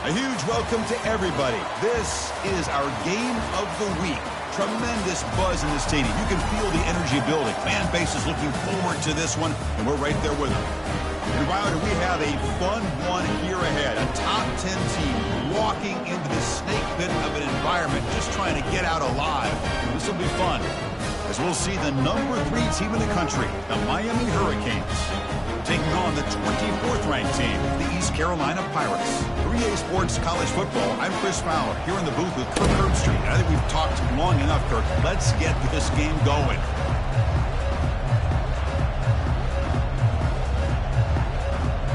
A huge welcome to everybody. This is our game of the week. Tremendous buzz in the stadium. You can feel the energy building. Fan base is looking forward to this one, and we're right there with them. And Wilder, we have a fun one here ahead. A top 10 team walking into the snake pit of an environment, just trying to get out alive. This will be fun, as we'll see the number 3 team in the country, the Miami Hurricanes, taking on the 24th ranked team, the East Carolina Pirates. 3A Sports College Football. I'm Chris Fowler, here in the booth with Kirk Herbstreit. I think we've talked long enough, Kirk. Let's get this game going.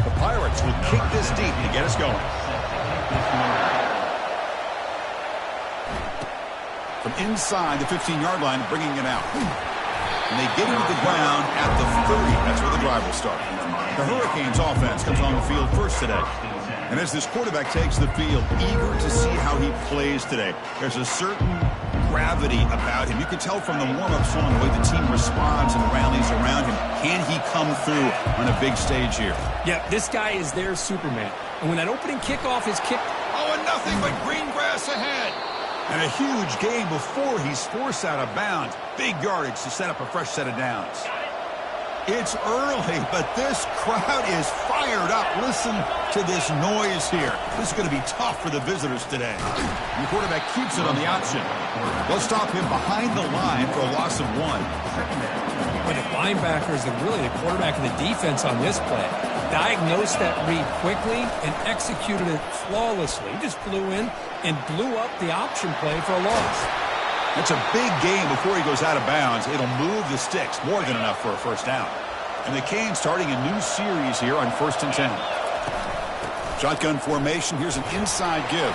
The Pirates will kick this deep to get us going. From inside the 15-yard line, bringing it out. And they get him to the ground at the 30. That's where the drive will start. The Hurricanes offense comes on the field first today. And as this quarterback takes the field, eager to see how he plays today. There's a certain gravity about him. You can tell from the warm-up song the way the team responds and rallies around him. Can he come through on a big stage here? Yeah, this guy is their Superman. And when that opening kickoff is kicked... Oh, and nothing but green grass ahead. And a huge gain before he's forced out of bounds. Big yardage to set up a fresh set of downs. It's early, but this crowd is fired up. Listen to this noise here. This is going to be tough for the visitors today. The quarterback keeps it on the option. They'll stop him behind the line for a loss of 1. But the linebacker is really the quarterback of the defense on this play. Diagnosed that read quickly and executed it flawlessly. He just flew in and blew up the option play for a loss. It's a big game before he goes out of bounds. It'll move the sticks, more than enough for a first down. And the Canes starting a new series here on 1st and 10. Shotgun formation. Here's an inside give.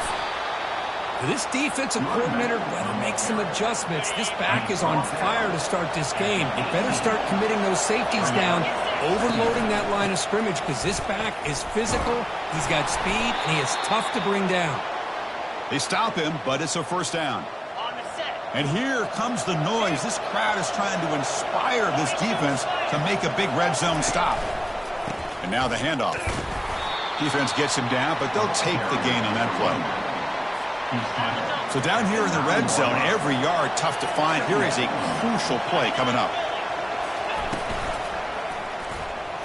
This defensive coordinator better make some adjustments. This back is on fire to start this game. They better start committing those safeties down, overloading that line of scrimmage, because this back is physical, he's got speed, and he is tough to bring down. They stop him, but it's a first down. And here comes the noise. This crowd is trying to inspire this defense to make a big red zone stop. And now the handoff. Defense gets him down, but they'll take the gain on that play. So down here in the red zone, every yard tough to find. Here is a crucial play coming up.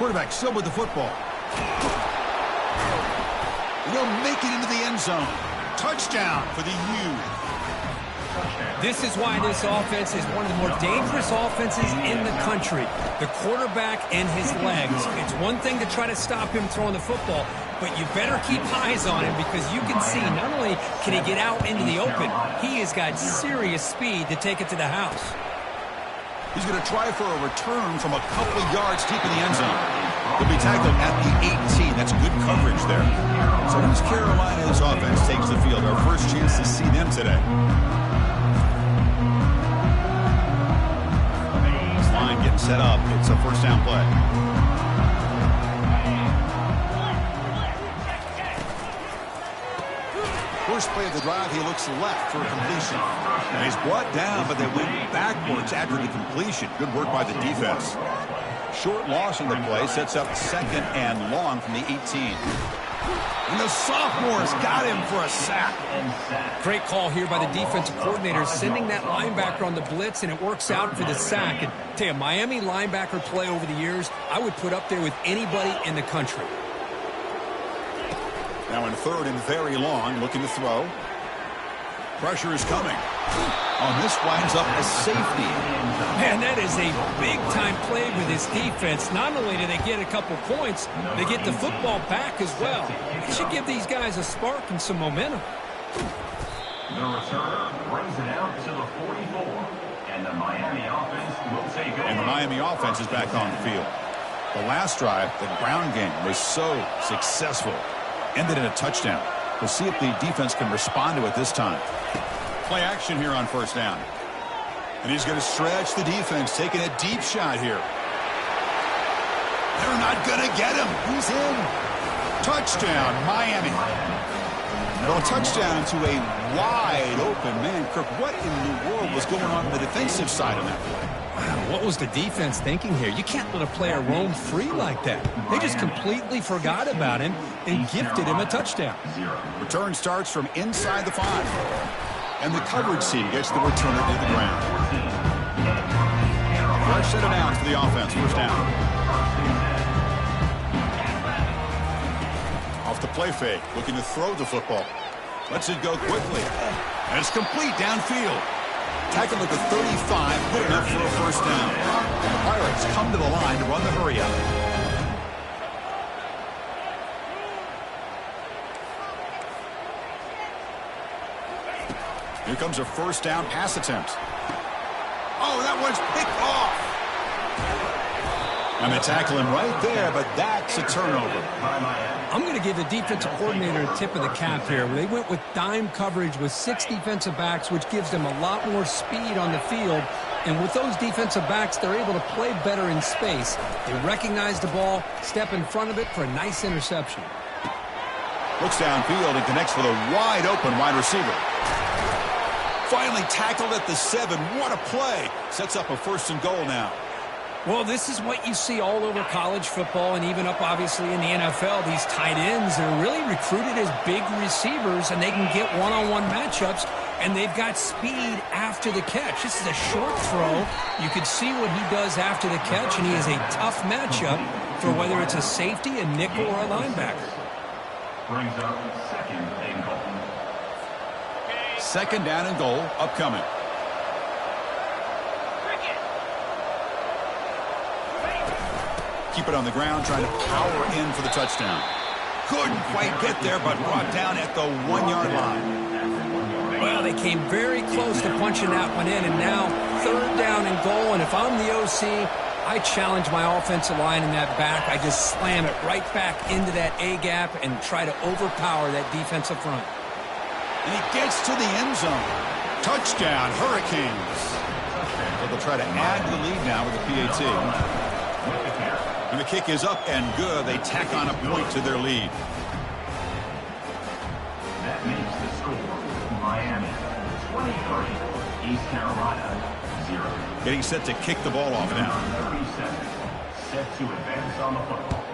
Quarterback still with the football. They'll make it into the end zone. Touchdown for the U. This is why this offense is one of the more dangerous offenses in the country. The quarterback and his legs. It's one thing to try to stop him throwing the football, but you better keep eyes on him, because you can see not only can he get out into the open, he has got serious speed to take it to the house. He's going to try for a return from a couple of yards deep in the end zone. He'll be tackled at the 18. That's good coverage there. So East Carolina's offense takes the field. Our first chance to see them today. Line getting set up. It's a first down play. First play of the drive, he looks left for a completion. And he's brought down, but they went backwards after the completion. Good work by the defense. Short loss in the play sets up 2nd and long from the 18. And the sophomore's got him for a sack. Great call here by the defensive coordinator, sending that linebacker on the blitz, and it works out for the sack. And tell you, Miami linebacker play over the years, I would put up there with anybody in the country. Now in 3rd and very long, looking to throw. Pressure is coming. Oh, this winds up a safety. Man, that is a big-time play with this defense. Not only do they get a couple points, they get the football back as well. It should give these guys a spark and some momentum. The returner brings it out to the 44. And the Miami offense will take over. And the Miami offense is back on the field. The last drive, the ground game, was so successful. Ended in a touchdown. We'll see if the defense can respond to it this time. Play action here on first down. And he's going to stretch the defense, taking a deep shot here. They're not going to get him. He's in. Touchdown, Miami. Well, a touchdown to a wide open man. Kirk, what in the world was going on the defensive side of that play? Wow, what was the defense thinking here? You can't let a player roam free like that. They just completely forgot about him and gifted him a touchdown. Return starts from inside the 5. And the coverage team gets the returner to the ground. Fresh set of downs for the offense. First down. Off the play fake. Looking to throw the football. Lets it go quickly. And it's complete downfield. Tackle at the 35. Good enough for a first down. And the Pirates come to the line to run the hurry up. Here comes a first down pass attempt. Oh, that one's picked off. And they tackle him right there, but that's a turnover. I'm going to give the defensive coordinator a tip of the cap here. They went with dime coverage with 6 defensive backs, which gives them a lot more speed on the field. And with those defensive backs, they're able to play better in space. They recognize the ball, step in front of it for a nice interception. Looks downfield and connects with a wide-open wide receiver. Finally tackled at the 7. What a play. Sets up a first and goal now. Well, this is what you see all over college football and even up, obviously, in the NFL. These tight ends, they're really recruited as big receivers, and they can get one-on-one matchups, and they've got speed after the catch. This is a short throw. You can see what he does after the catch, and he is a tough matchup for whether it's a safety, a nickel, or a linebacker. Brings up second and goal. Second down and goal upcoming. Keep it on the ground, trying to power in for the touchdown. Couldn't quite get there, but brought down at the 1-yard line. Well, they came very close to punching that one in, and now third down and goal. And if I'm the OC, I challenge my offensive line in that back. I just slam it right back into that A-gap and try to overpower that defensive front. And he gets to the end zone. Touchdown, Hurricanes. So they'll try to add to the lead now with the PAT. And the kick is up and good. They tack on a point to their lead. That makes the score Miami 23, East Carolina 0. Getting set to kick the ball off now. 30 seconds. Set to advance on the football.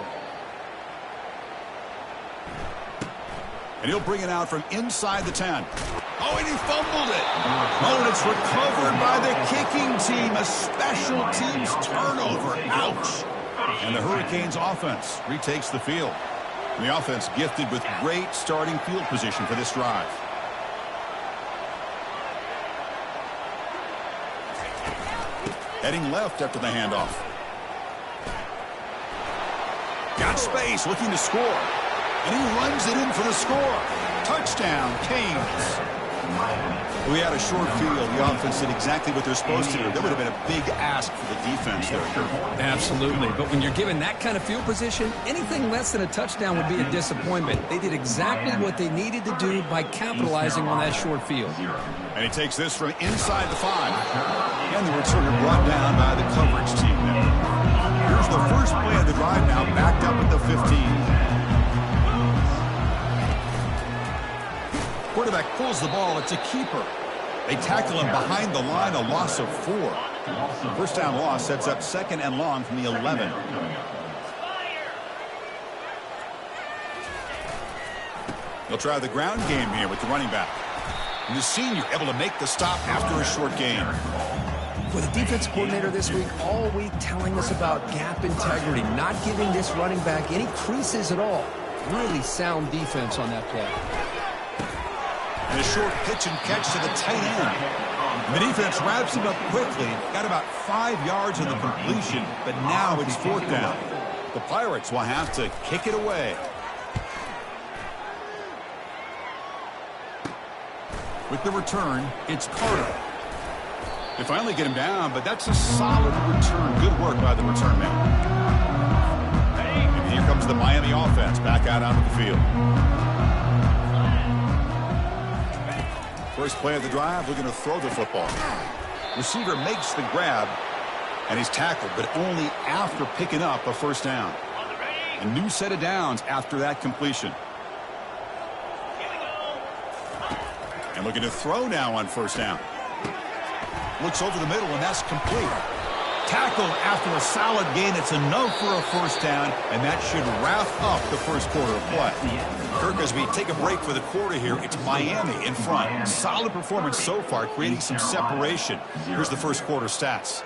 And he'll bring it out from inside the 10. Oh, and he fumbled it. Oh, and it's recovered by the kicking team. A special teams turnover. Ouch. And the Hurricanes offense retakes the field. And the offense gifted with great starting field position for this drive. Heading left after the handoff. Got space, looking to score. And he runs it in for the score. Touchdown, Canes. We had a short field. The offense did exactly what they're supposed to do. There would have been a big ask for the defense there. Absolutely. But when you're given that kind of field position, anything less than a touchdown would be a disappointment. They did exactly what they needed to do by capitalizing on that short field. And he takes this from inside the 5. And the returner brought down by the coverage team. Here's the first play of the drive now, backed up at the 15. Quarterback pulls the ball. It's a keeper. They tackle him behind the line, a loss of 4. First down loss sets up second and long from the 11. They'll try the ground game here with the running back. And the senior able to make the stop after a short gain. For the defense coordinator this week, all week telling us about gap integrity, not giving this running back any creases at all. Really sound defense on that play. And a short pitch and catch to the tight end. The defense wraps him up quickly. Got about 5 yards in the completion, but now it's fourth down. The Pirates will have to kick it away. With the return, it's Carter. They finally get him down, but that's a solid return. Good work by the return man. And here comes the Miami offense back out onto the field. First play of the drive, looking to throw the football. Receiver makes the grab, and he's tackled, but only after picking up a first down. A new set of downs after that completion. And looking to throw now on first down. Looks over the middle, and that's complete. Tackled after a solid gain. It's enough for a first down, and that should wrap up the first quarter of play. Kirk, as we take a break for the quarter here, it's Miami in front. Solid performance so far, creating some separation. Here's the first quarter stats.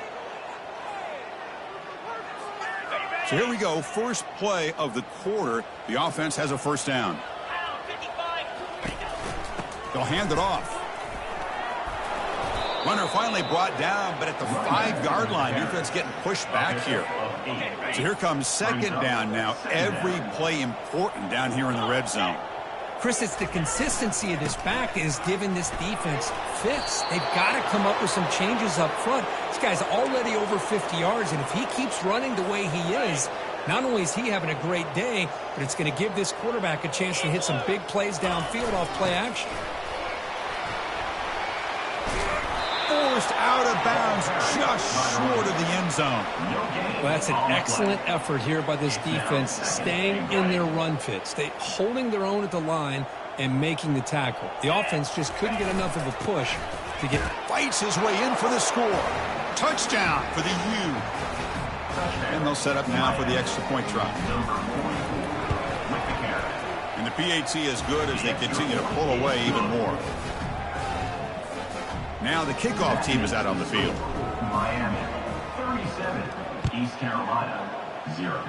So here we go, first play of the quarter. The offense has a first down. They'll hand it off. Runner finally brought down, but at the 5-yard line, defense getting pushed back here. So here comes second down now. Every play important down here in the red zone. Chris, it's the consistency of this back is giving this defense fits. They've got to come up with some changes up front. This guy's already over 50 yards, and if he keeps running the way he is, not only is he having a great day, but it's going to give this quarterback a chance to hit some big plays downfield off play action. Forced out of bounds, just short of the end zone. Well, that's an excellent effort here by this defense, staying in their run fits, holding their own at the line and making the tackle. The offense just couldn't get enough of a push to get. Fights his way in for the score. Touchdown for the U. And they'll set up now for the extra point try. And the PAT is good as they continue to pull away even more. Now the kickoff team is out on the field. Miami 37, East Carolina 0.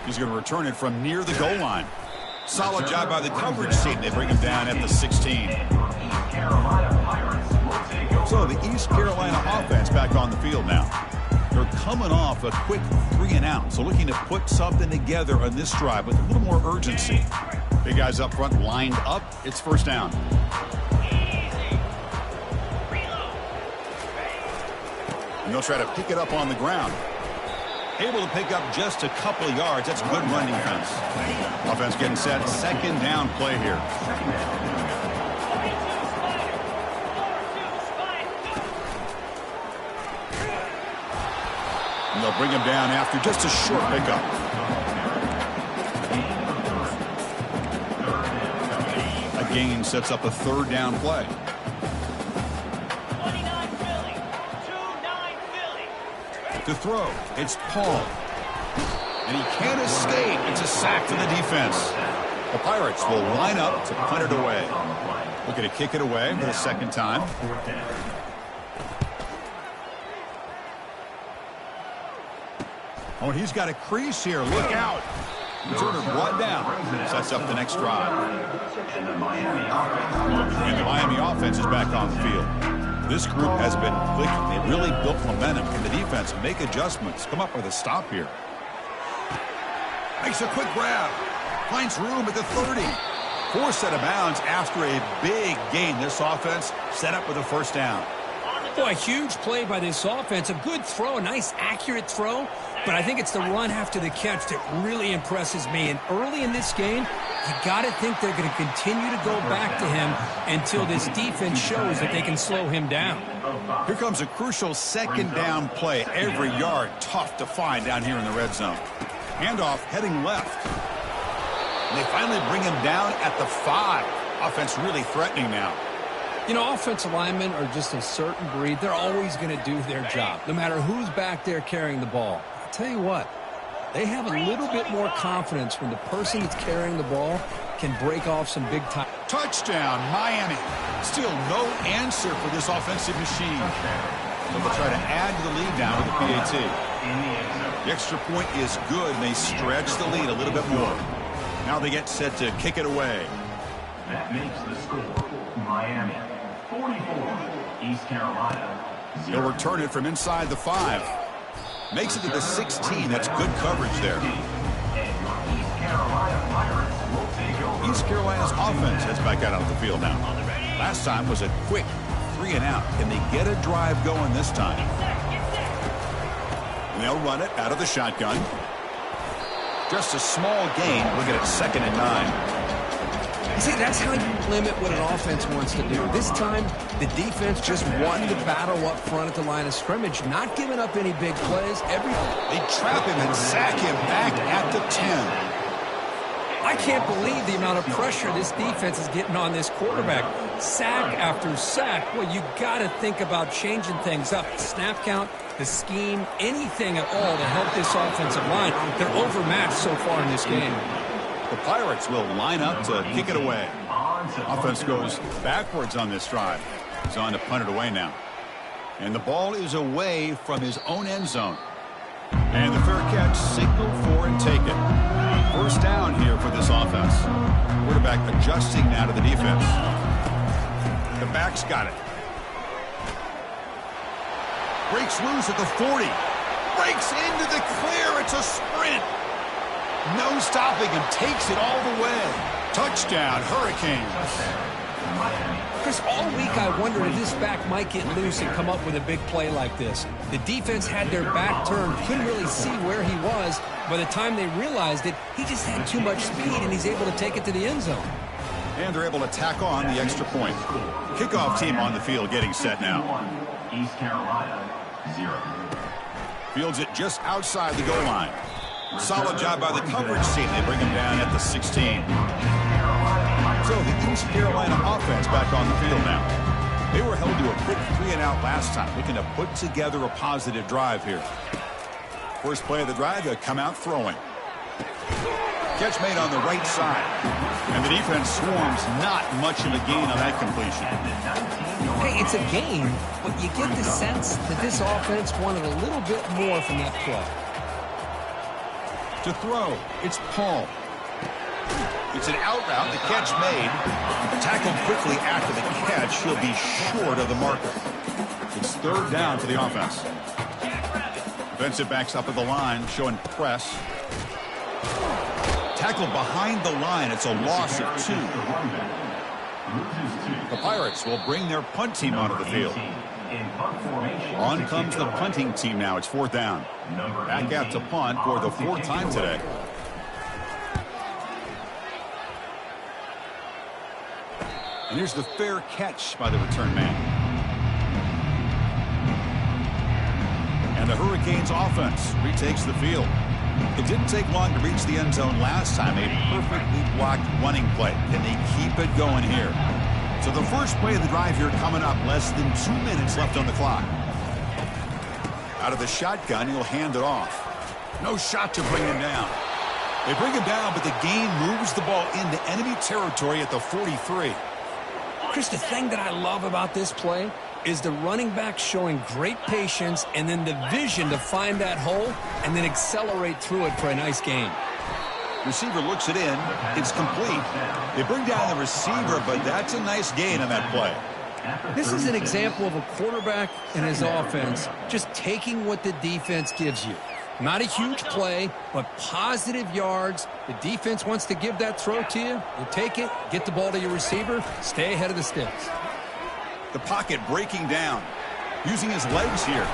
He's going to return it from near the goal line. Solid job by the coverage team. They bring him down at the 16. So the East Carolina offense back on the field now. They're coming off a quick 3-and-out. So looking to put something together on this drive with a little more urgency. Big guys up front lined up. It's first down. And they'll try to pick it up on the ground. Able to pick up just a couple of yards. That's good run defense. Offense getting set. Second down play here. And they'll bring him down after just a short pickup. A gain sets up a third down play. To throw, it's Paul. And he can't escape. It's a sack for the defense. The Pirates will line up to punt it away. Looking to kick it away for the second time. Oh, and he's got a crease here. Look out. Turner brought down. Sets up the next drive. And the Miami offense is back on the field. This group has been clicking. They really built momentum. Can the defense make adjustments? Come up with a stop here. Makes a quick grab. Finds room at the 30. Forced out of bounds after a big gain. This offense set up with a first down. Boy, a huge play by this offense. A good throw, a nice accurate throw. But I think it's the run after the catch that really impresses me. And early in this game, you got to think they're going to continue to go back to him until this defense shows that they can slow him down. Here comes a crucial second down play. Every yard tough to find down here in the red zone. Handoff heading left. And they finally bring him down at the 5. Offense really threatening now. You know, offensive linemen are just a certain breed. They're always going to do their job, no matter who's back there carrying the ball. I'll tell you what, they have a little bit more confidence when the person that's carrying the ball can break off some big time. Touchdown, Miami. Still no answer for this offensive machine. So they'll try to add to the lead now with the PAT. The extra point is good, and they stretch the lead a little bit more. Now they get set to kick it away. That makes the score Miami 44, East Carolina 0. They'll return it from inside the 5. Makes it to the 16. That's good coverage there. East Carolina's offense heads back out on the field now. Last time was a quick 3-and-out. Can they get a drive going this time? And they'll run it out of the shotgun. Just a small gain. Look at it, 2nd and 9. See, that's how you limit what an offense wants to do. This time, the defense just wanted to battle up front at the line of scrimmage, not giving up any big plays. They trap him and sack him back at the 10. I can't believe the amount of pressure this defense is getting on this quarterback. Sack after sack. Well, you got to think about changing things up. The snap count, the scheme, anything at all to help this offensive line. They're overmatched so far in this game. The Pirates will line up to kick it away. Offense goes backwards on this drive. He's on to punt it away now. And the ball is away from his own end zone. And the fair catch, signal for and take it. First down here for this offense. Quarterback adjusting now to the defense. The back's got it. Breaks loose at the 40. Breaks into the clear. It's a sprint. No stopping him. Takes it all the way. Touchdown, Hurricanes. Chris, all week I wondered if this back might get loose and come up with a big play like this. The defense had their back turned, couldn't really see where he was. By the time they realized it, he just had too much speed, and he's able to take it to the end zone. And they're able to tack on the extra point. Kickoff team on the field getting set now. East Carolina, 0. Fields it just outside the goal line. Solid job by the coverage team. They bring him down at the 16. So the East Carolina offense back on the field now. They were held to a quick 3-and-out last time, looking to put together a positive drive here. First play of the drive, they'll come out throwing. Catch made on the right side. And the defense swarms, not much of a gain on that completion. Hey, it's a game, but you get the sense that this offense wanted a little bit more from that play. To throw, it's Paul. It's an out route, the catch made. Tackled quickly after the catch. He'll be short of the marker. It's third down for the offense. Defensive backs up at the line, showing press. Tackled behind the line. It's a loss of 2. The Pirates will bring their punt team onto the field. On comes the punting team now. It's 4th down. Back out to punt for the 4th time today. And here's the fair catch by the return man. And the Hurricanes offense retakes the field. It didn't take long to reach the end zone last time. A perfectly blocked running play. Can they keep it going here? So the first play of the drive here coming up. Less than 2 minutes left on the clock. Out of the shotgun, he'll hand it off. No shot to bring him down. They bring him down, but the game moves the ball into enemy territory at the 43. Chris, the thing that I love about this play is the running back showing great patience and then the vision to find that hole and then accelerate through it for a nice gain. Receiver looks it in. It's complete. They bring down the receiver, but that's a nice gain on that play. This is an example of a quarterback and his offense just taking what the defense gives you. Not a huge play, but positive yards. The defense wants to give that throw to you. You take it, get the ball to your receiver, stay ahead of the sticks. The pocket breaking down. Using his legs here.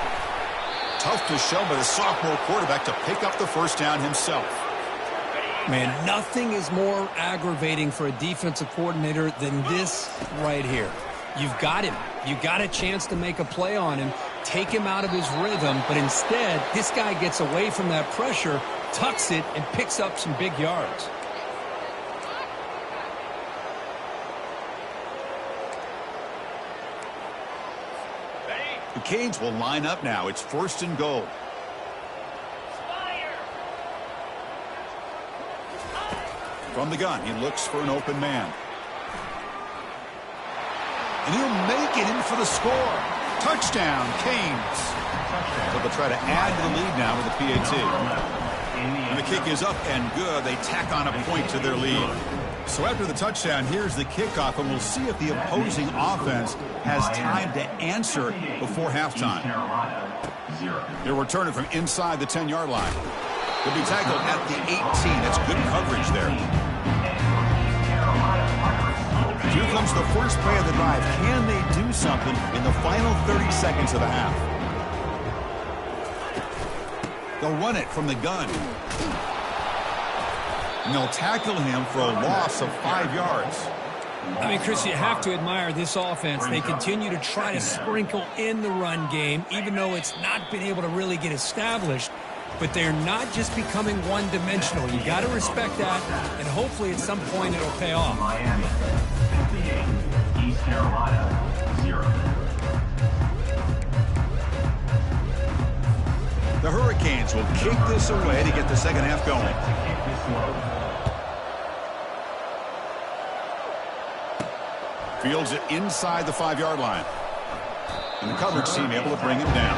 Tough to show by the sophomore quarterback to pick up the first down himself. Man, nothing is more aggravating for a defensive coordinator than this right here. You've got him. You got a chance to make a play on him, take him out of his rhythm, but instead, this guy gets away from that pressure, tucks it, and picks up some big yards. The Canes will line up now. It's 1st and goal. From the gun, he looks for an open man. And he'll make it in for the score. Touchdown, Canes. So they'll try to add to the lead now with a PAT. And the kick is up and good. They tack on a point to their lead. So after the touchdown, here's the kickoff, and we'll see if the opposing offense has time to answer before halftime. They'll return it from inside the 10-yard line. They'll be tackled at the 18. That's good coverage there. Here comes the first play of the drive. Can they do something in the final 30 seconds of the half? They'll run it from the gun. And they'll tackle him for a loss of 5 yards. I mean, Chris, you have to admire this offense. They continue to try to sprinkle in the run game, even though it's not been able to really get established. but they're not just becoming one-dimensional. You got to respect that, and hopefully at some point it'll pay off. Miami 58, East Carolina 0. The Hurricanes will kick this away to get the second half going. Fields it inside the 5-yard line. And the coverage team able to bring him down.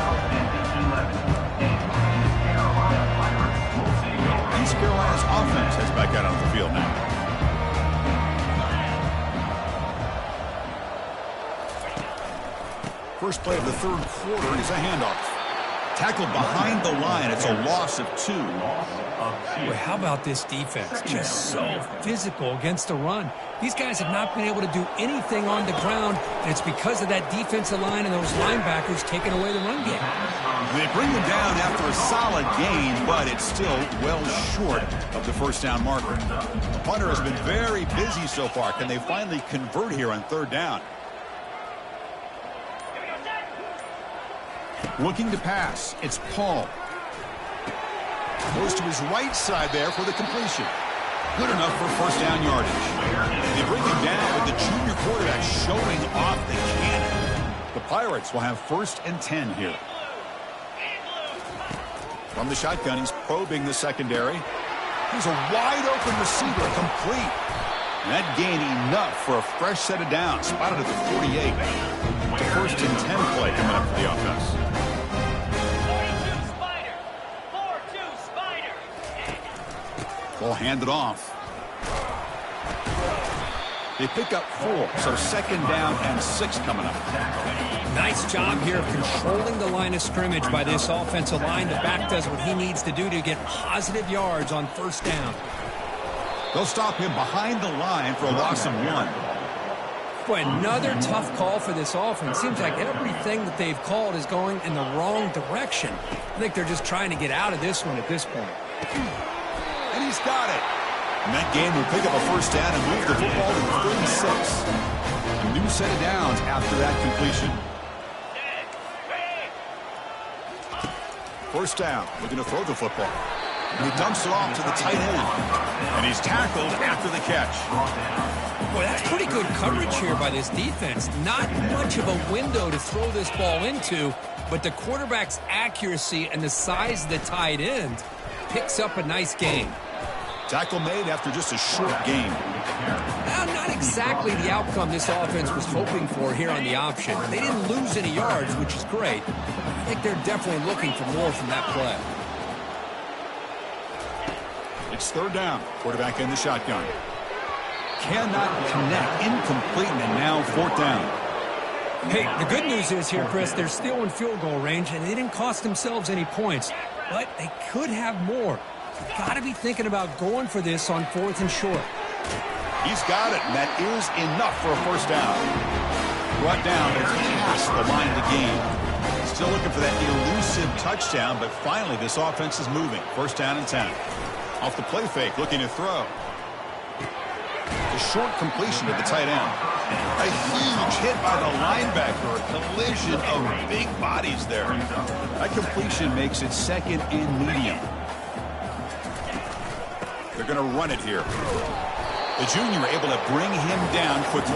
East Carolina's offense heads back out on the field now. First play of the third quarter is a handoff. Tackled behind the line. It's a loss of 2. Boy, how about this defense? Just so physical against the run. These guys have not been able to do anything on the ground, and it's because of that defensive line and those linebackers taking away the run game. They bring them down after a solid gain, but it's still well short of the first down marker. The punter has been very busy so far. Can they finally convert here on third down? Looking to pass. It's Paul. Goes to his right side there for the completion. Good enough for first down yardage. They bring him down with the junior quarterback showing off the cannon. The Pirates will have 1st and 10 here. From the shotgun, he's probing the secondary. He's a wide-open receiver, complete. And that gained enough for a fresh set of downs. Spotted at the 48. The 1st and 10 play coming up for the offense. 42 Spider. 4-2 Spider. Ball handed off. They pick up 4, so 2nd down and 6 coming up. Nice job here of controlling the line of scrimmage by this offensive line. The back does what he needs to do to get positive yards on first down. They'll stop him behind the line for a loss of 1. Boy, another tough call for this offense. Seems like everything that they've called is going in the wrong direction. I think they're just trying to get out of this one at this point. And he's got it. And that game will pick up a first down and move the football to the 36. A new set of downs after that completion. First down. Looking to throw the football. And he dumps it off to the tight end. And he's tackled after the catch. Boy, that's pretty good coverage here by this defense. Not much of a window to throw this ball into, but the quarterback's accuracy and the size of the tight end picks up a nice gain. Tackle made after just a short game. Well, not exactly the outcome this offense was hoping for here on the option. They didn't lose any yards, which is great. I think they're definitely looking for more from that play. It's third down. Quarterback in the shotgun. Cannot connect. Incomplete, and now 4th down. Hey, the good news is here, Chris, they're still in field goal range, and they didn't cost themselves any points. But they could have more. You've got to be thinking about going for this on 4th and short. He's got it, and that is enough for a first down. Brought down, but it's past the line of the game. Still looking for that elusive touchdown, but finally this offense is moving. First down and 10. Off the play fake, looking to throw. The short completion to the tight end. A huge hit by the linebacker. A collision of big bodies there. That completion makes it 2nd and medium. They're going to run it here. The junior able to bring him down quickly.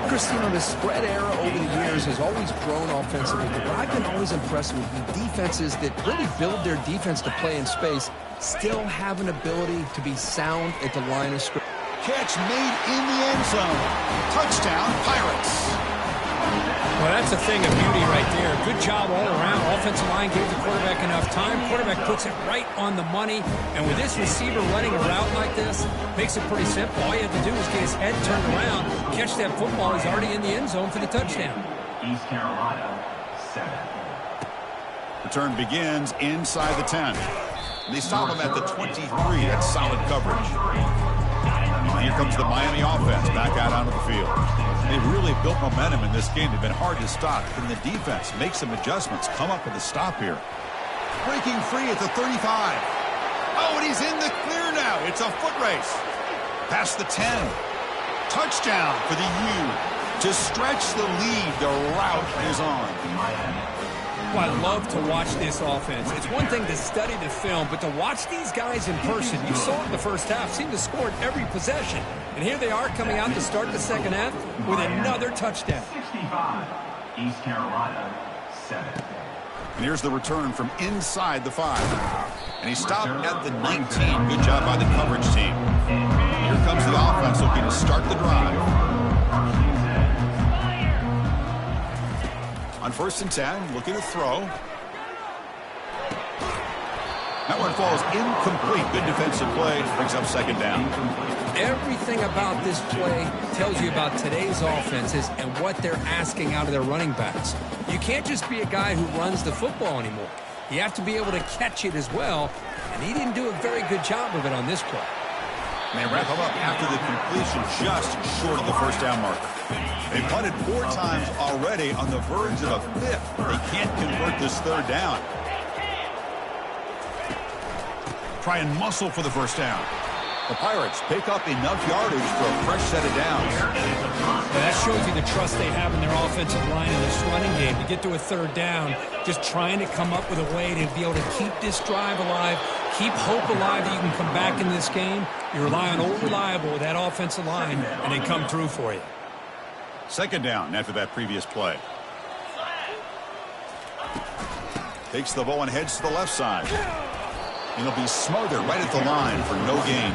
Chris, you know, the spread era over the years has always grown offensively, but what I've been always impressed with the defenses that really build their defense to play in space still have an ability to be sound at the line of scrimmage. Catch made in the end zone. Touchdown, Pirates. Well, that's a thing of beauty right there. Good job all around. Offensive line gave the quarterback enough time. Quarterback puts it right on the money. And with this receiver running a route like this, makes it pretty simple. All you have to do is get his head turned around, catch that football. He's already in the end zone for the touchdown. East Carolina 7. Return begins inside the 10. They stop him at the 23. That's solid coverage. Here comes the Miami offense back out onto the field. They've really built momentum in this game. They've been hard to stop. Can the defense make some adjustments? Come up with a stop here. Breaking free at the 35. Oh, and he's in the clear now. It's a foot race. Past the 10. Touchdown for the U. To stretch the lead, the route is on. Well, I love to watch this offense. It's one thing to study the film, but to watch these guys in person, you saw it in the first half, seemed to score at every possession. And here they are coming out to start the second half with another touchdown. 65. East Carolina, 7. And here's the return from inside the 5. And he stopped at the 19. Good job by the coverage team. Here comes the offense looking to start the drive. On 1st and 10, looking to throw. That one falls incomplete. Good defensive play. Brings up 2nd down. Everything about this play tells you about today's offenses and what they're asking out of their running backs. You can't just be a guy who runs the football anymore. You have to be able to catch it as well, and he didn't do a very good job of it on this play. And they wrap him up after the completion just short of the 1st down marker. They punted 4 times already on the verge of a 5th. They can't convert this 3rd down. Try and muscle for the 1st down. The Pirates pick up enough yardage for a fresh set of downs. That shows you the trust they have in their offensive line in this running game. To get to a 3rd down, just trying to come up with a way to be able to keep this drive alive, keep hope alive that you can come back in this game. You rely on Old Reliable with that offensive line, and they come through for you. 2nd down after that previous play. Takes the ball and heads to the left side. And he'll be smothered right at the line for no gain.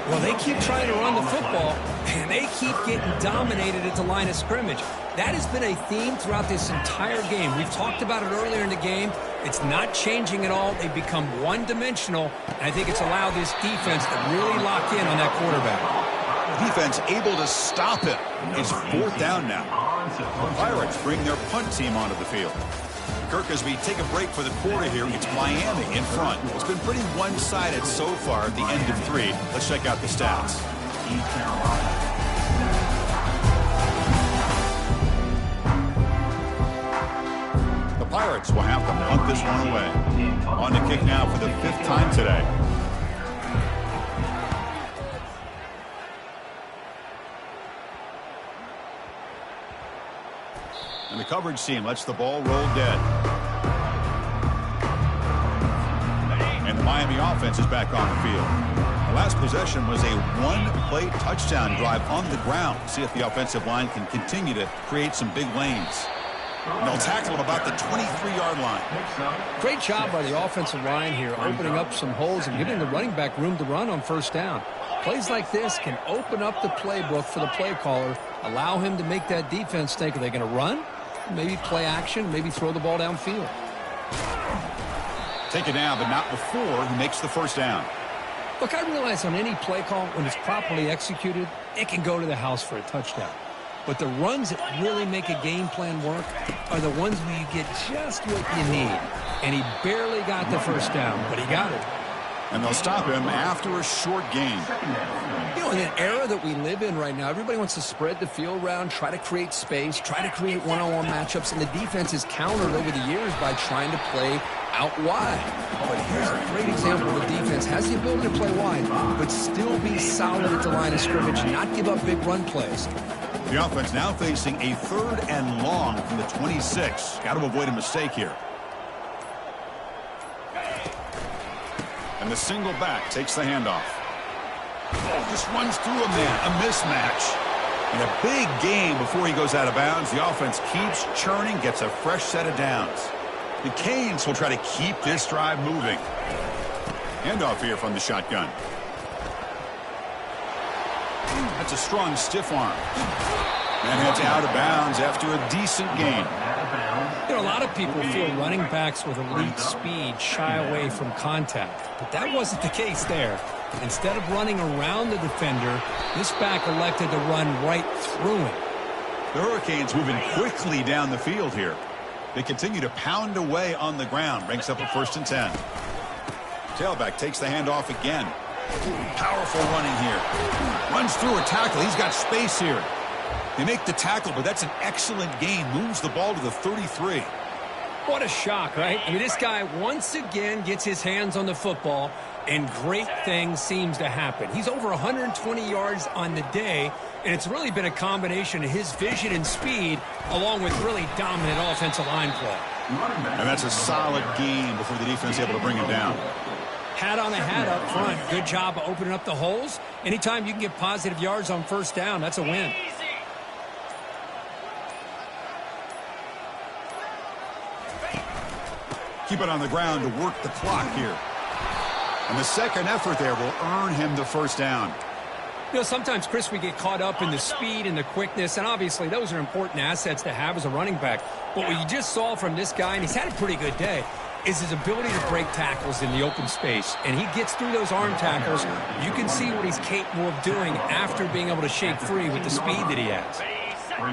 Well, they keep trying to run the football, and they keep getting dominated at the line of scrimmage. That has been a theme throughout this entire game. We've talked about it earlier in the game. It's not changing at all. They've become one-dimensional, and I think it's allowed this defense to really lock in on that quarterback. Defense able to stop him. It's 4th down now. The Pirates bring their punt team onto the field. Kirk, as we take a break for the quarter here, it's Miami in front. It's been pretty one-sided so far at the end of 3. Let's check out the stats. The Pirates will have to punt this one away. On to kick now for the 5th time today. And the coverage team lets the ball roll dead. And the Miami offense is back on the field. The last possession was a 1-play touchdown drive on the ground. See if the offensive line can continue to create some big lanes. And they'll tackle him about the 23-yard line. Great job by the offensive line here, opening up some holes and giving the running back room to run on 1st down. Plays like this can open up the playbook for the play caller, allow him to make that defense think, are they going to run? Maybe play action, maybe throw the ball downfield. Take it down, but not before he makes the 1st down. Look, I realize on any play call, when it's properly executed, it can go to the house for a touchdown. But the runs that really make a game plan work are the ones where you get just what you need. And he barely got the 1st down, but he got it. And they'll stop him after a short gain. You know, in an era that we live in right now, everybody wants to spread the field around, try to create space, try to create one-on-one matchups, and the defense is countered over the years by trying to play out wide. But here's a great example of a defense has the ability to play wide, but still be solid at the line of scrimmage, not give up big run plays. The offense now facing a 3rd and long from the 26. Got to avoid a mistake here. And the single back takes the handoff. Oh, just runs through a man. A mismatch. And a big gain before he goes out of bounds. The offense keeps churning, gets a fresh set of downs. The Canes will try to keep this drive moving. Handoff here from the shotgun. That's a strong stiff arm. And heads out of bounds after a decent gain. You know, a lot of people feel running backs with elite speed shy away from contact, but that wasn't the case there. Instead of running around the defender, this back elected to run right through him. The Hurricanes moving quickly down the field here. They continue to pound away on the ground. Brings up a 1st and 10. Tailback takes the handoff again. Powerful running here. Runs through a tackle. He's got space here. They make the tackle, but that's an excellent gain. Moves the ball to the 33. What a shock, right? I mean, this guy once again gets his hands on the football, and great things seems to happen. He's over 120 yards on the day, and it's really been a combination of his vision and speed along with really dominant offensive line play. And that's a solid gain before the defense is able to bring him down. Hat on a hat up front. Good job of opening up the holes. Anytime you can get positive yards on first down, that's a win. Keep it on the ground to work the clock here. And the second effort there will earn him the first down. You know, sometimes, Chris, we get caught up in the speed and the quickness, and obviously those are important assets to have as a running back. But what you just saw from this guy, and he's had a pretty good day, is his ability to break tackles in the open space. And he gets through those arm tackles. You can see what he's capable of doing after being able to shake free with the speed that he has.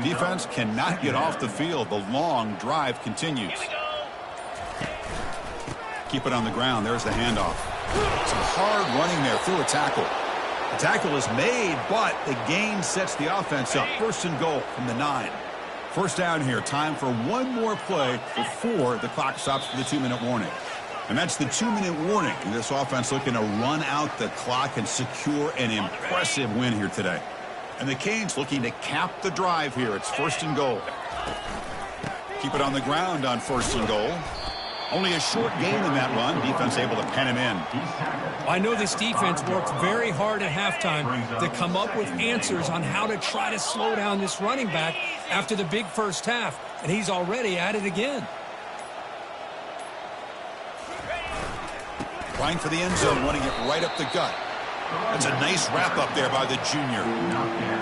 Defense cannot get off the field. The long drive continues. Keep it on the ground. There's the handoff. Some hard running there through a tackle. The tackle is made, but the gain sets the offense up. First and goal from the 9. First down here. Time for one more play before the clock stops for the 2-minute warning. And that's the 2-minute warning. And this offense looking to run out the clock and secure an impressive win here today. And the Canes looking to cap the drive here. It's first and goal. Keep it on the ground on first and goal. Only a short gain in that run. Defense able to pen him in. I know this defense worked very hard at halftime to come up with answers on how to try to slow down this running back after the big first half, and he's already at it again. Trying for the end zone, running it right up the gut. That's a nice wrap-up there by the junior.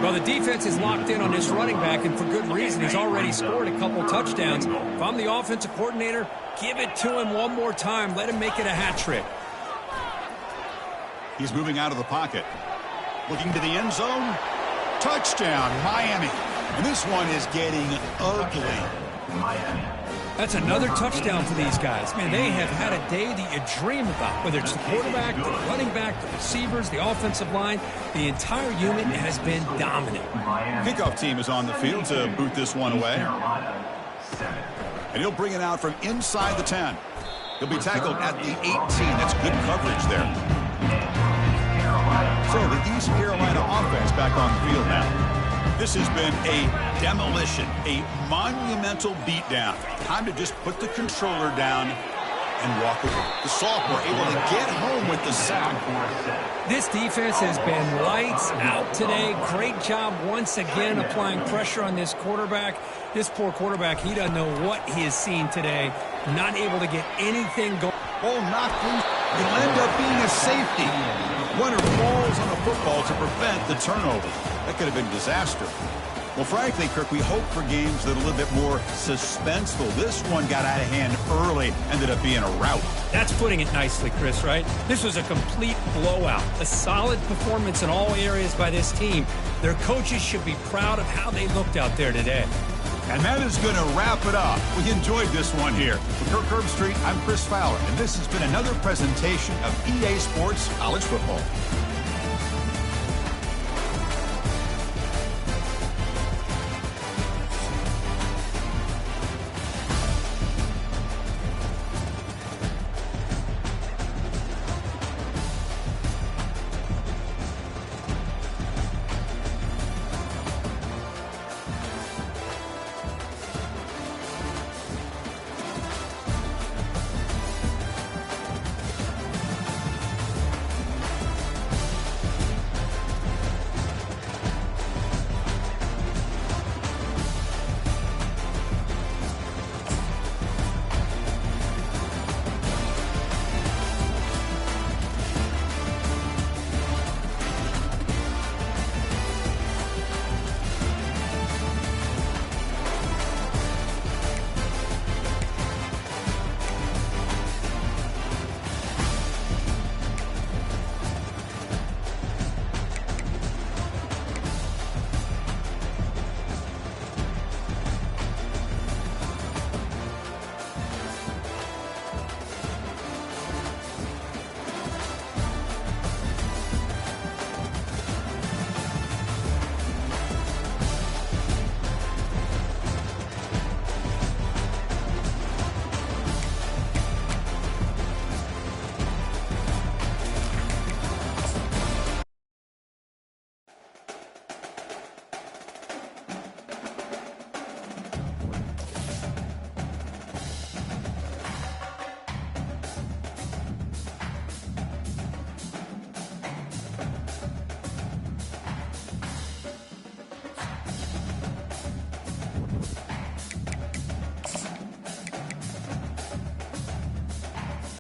Well, the defense is locked in on this running back, and for good reason. He's already scored a couple touchdowns. If I'm the offensive coordinator, give it to him one more time. Let him make it a hat trick. He's moving out of the pocket. Looking to the end zone. Touchdown, Miami. And this one is getting ugly. Miami. That's another touchdown for these guys. Man, they have had a day that you dream about, whether it's the quarterback, the running back, the receivers, the offensive line. The entire unit has been dominant. Kickoff team is on the field to boot this one away. And he'll bring it out from inside the 10. He'll be tackled at the 18. That's good coverage there. So the East Carolina offense back on the field now. This has been a demolition, a monumental beatdown. Time to just put the controller down and walk away. The sophomore able to get home with the sack. This defense has been lights out today. Great job once again applying pressure on this quarterback. This poor quarterback, he doesn't know what he has seen today. Not able to get anything going. Ball knocked loose. It'll end up being a safety. Runner falls on the football to prevent the turnover. That could have been disaster. Well, frankly, Kirk, we hope for games that are a little bit more suspenseful. This one got out of hand early, ended up being a rout. That's putting it nicely, Chris, right? This was a complete blowout. A solid performance in all areas by this team. Their coaches should be proud of how they looked out there today. And that is going to wrap it up. We enjoyed this one here. For Kirk Herbstreit, I'm Chris Fowler, and this has been another presentation of EA Sports College Football.